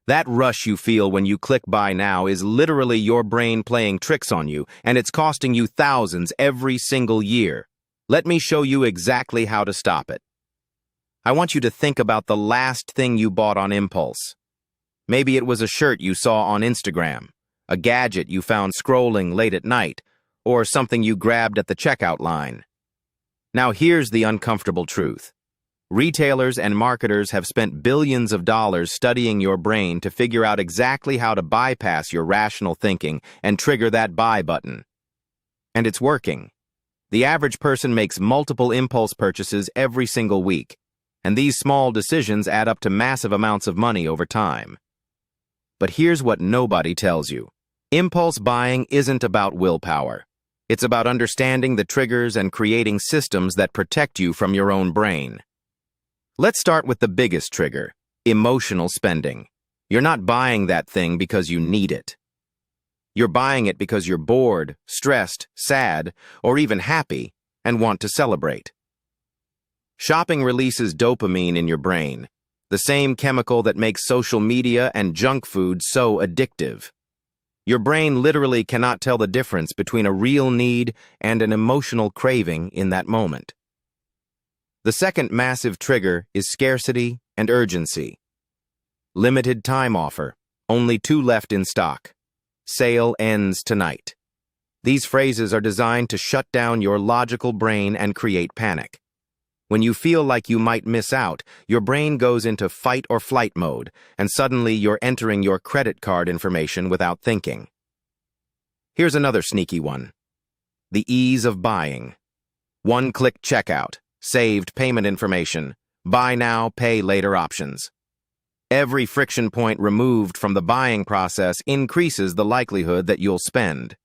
That rush you feel when you click buy now is literally your brain playing tricks on you, and it's costing you thousands every single year. Let me show you exactly how to stop it. I want you to think about the last thing you bought on impulse. Maybe it was a shirt you saw on Instagram, a gadget you found scrolling late at night, or something you grabbed at the checkout line. Now here's the uncomfortable truth. Retailers and marketers have spent billions of dollars studying your brain to figure out exactly how to bypass your rational thinking and trigger that buy button. And it's working. The average person makes multiple impulse purchases every single week, and these small decisions add up to massive amounts of money over time. But here's what nobody tells you. Impulse buying isn't about willpower. It's about understanding the triggers and creating systems that protect you from your own brain. Let's start with the biggest trigger, emotional spending. You're not buying that thing because you need it. You're buying it because you're bored, stressed, sad, or even happy and want to celebrate. Shopping releases dopamine in your brain, the same chemical that makes social media and junk food so addictive. Your brain literally cannot tell the difference between a real need and an emotional craving in that moment. The second massive trigger is scarcity and urgency. Limited time offer, only 2 left in stock. Sale ends tonight. These phrases are designed to shut down your logical brain and create panic. When you feel like you might miss out, your brain goes into fight or flight mode, and suddenly you're entering your credit card information without thinking. Here's another sneaky one. The ease of buying. One-click checkout, saved payment information, buy now, pay later options. Every friction point removed from the buying process increases the likelihood that you'll spend.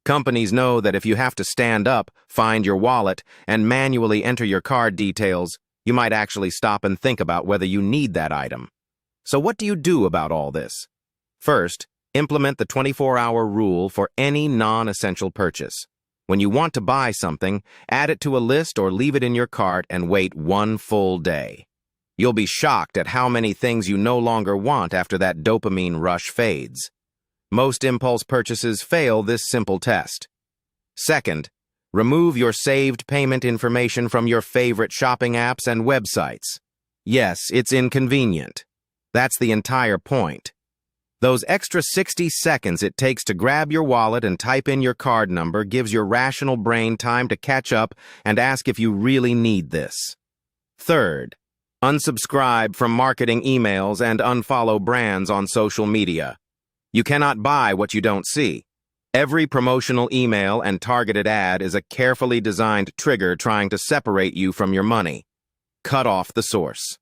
Companies know that if you have to stand up, find your wallet, and manually enter your card details, you might actually stop and think about whether you need that item. So what do you do about all this? First, implement the 24-hour rule for any non-essential purchase. When you want to buy something, add it to a list or leave it in your cart and wait 1 full day. You'll be shocked at how many things you no longer want after that dopamine rush fades. Most impulse purchases fail this simple test. Second, remove your saved payment information from your favorite shopping apps and websites. Yes, it's inconvenient. That's the entire point. Those extra 60 seconds it takes to grab your wallet and type in your card number gives your rational brain time to catch up and ask if you really need this. Third, unsubscribe from marketing emails and unfollow brands on social media. You cannot buy what you don't see. Every promotional email and targeted ad is a carefully designed trigger trying to separate you from your money. Cut off the source.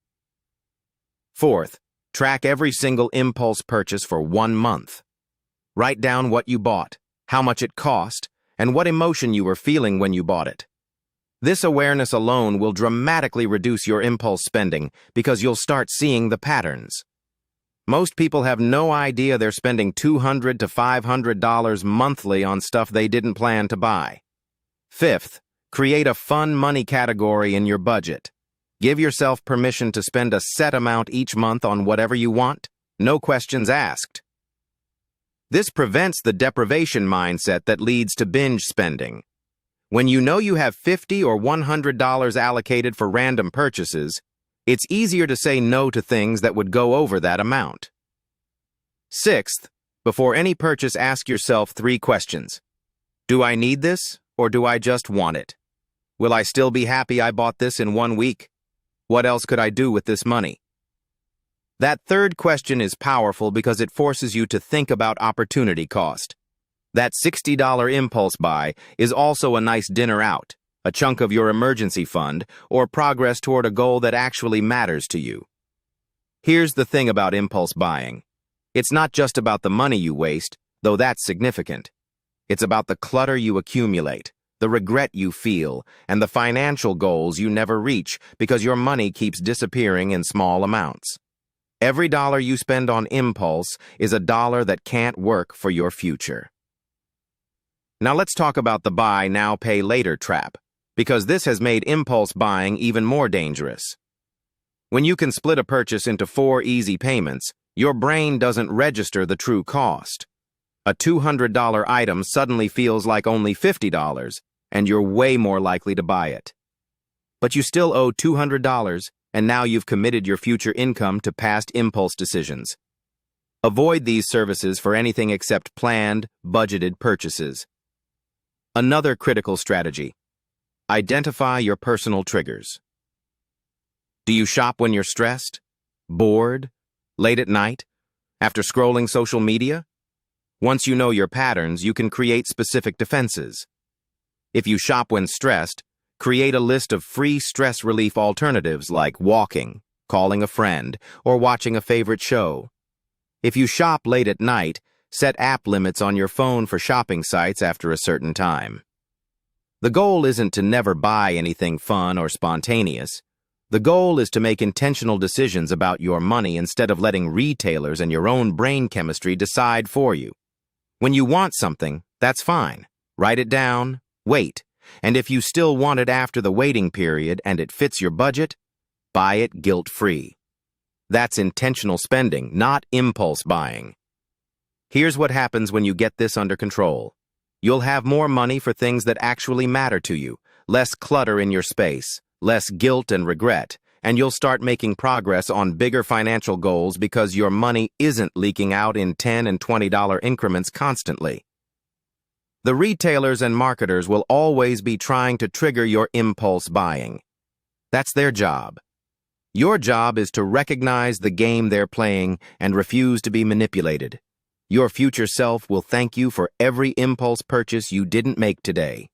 Fourth, track every single impulse purchase for 1 month. Write down what you bought, how much it cost, and what emotion you were feeling when you bought it. This awareness alone will dramatically reduce your impulse spending because you'll start seeing the patterns. Most people have no idea they're spending $200 to $500 monthly on stuff they didn't plan to buy. Fifth, create a fun money category in your budget. Give yourself permission to spend a set amount each month on whatever you want, no questions asked. This prevents the deprivation mindset that leads to binge spending. When you know you have $50 or $100 allocated for random purchases, it's easier to say no to things that would go over that amount. Sixth, before any purchase, ask yourself 3 questions. Do I need this, or do I just want it? Will I still be happy I bought this in 1 week? What else could I do with this money? That third question is powerful because it forces you to think about opportunity cost. That $60 impulse buy is also a nice dinner out, a chunk of your emergency fund, or progress toward a goal that actually matters to you. Here's the thing about impulse buying. It's not just about the money you waste, though that's significant. It's about the clutter you accumulate, the regret you feel, and the financial goals you never reach because your money keeps disappearing in small amounts. Every dollar you spend on impulse is a dollar that can't work for your future. Now let's talk about the buy now, pay later trap, because this has made impulse buying even more dangerous. When you can split a purchase into 4 easy payments, Your brain doesn't register the true cost. A $200 item suddenly feels like only $50, and you're way more likely to buy it. But you still owe $200, and now you've committed your future income to past impulse decisions. Avoid these services for anything except planned, budgeted purchases. Another critical strategy: identify your personal triggers. Do you shop when you're stressed, bored, late at night, after scrolling social media? Once you know your patterns, you can create specific defenses. If you shop when stressed, create a list of free stress relief alternatives like walking, calling a friend, or watching a favorite show. If you shop late at night, set app limits on your phone for shopping sites after a certain time. The goal isn't to never buy anything fun or spontaneous. The goal is to make intentional decisions about your money instead of letting retailers and your own brain chemistry decide for you. When you want something, that's fine. Write it down, wait, and if you still want it after the waiting period and it fits your budget, buy it guilt-free. That's intentional spending, not impulse buying. Here's what happens when you get this under control. You'll have more money for things that actually matter to you, less clutter in your space, less guilt and regret, and you'll start making progress on bigger financial goals because your money isn't leaking out in $10 and $20 increments constantly. The retailers and marketers will always be trying to trigger your impulse buying. That's their job. Your job is to recognize the game they're playing and refuse to be manipulated. Your future self will thank you for every impulse purchase you didn't make today.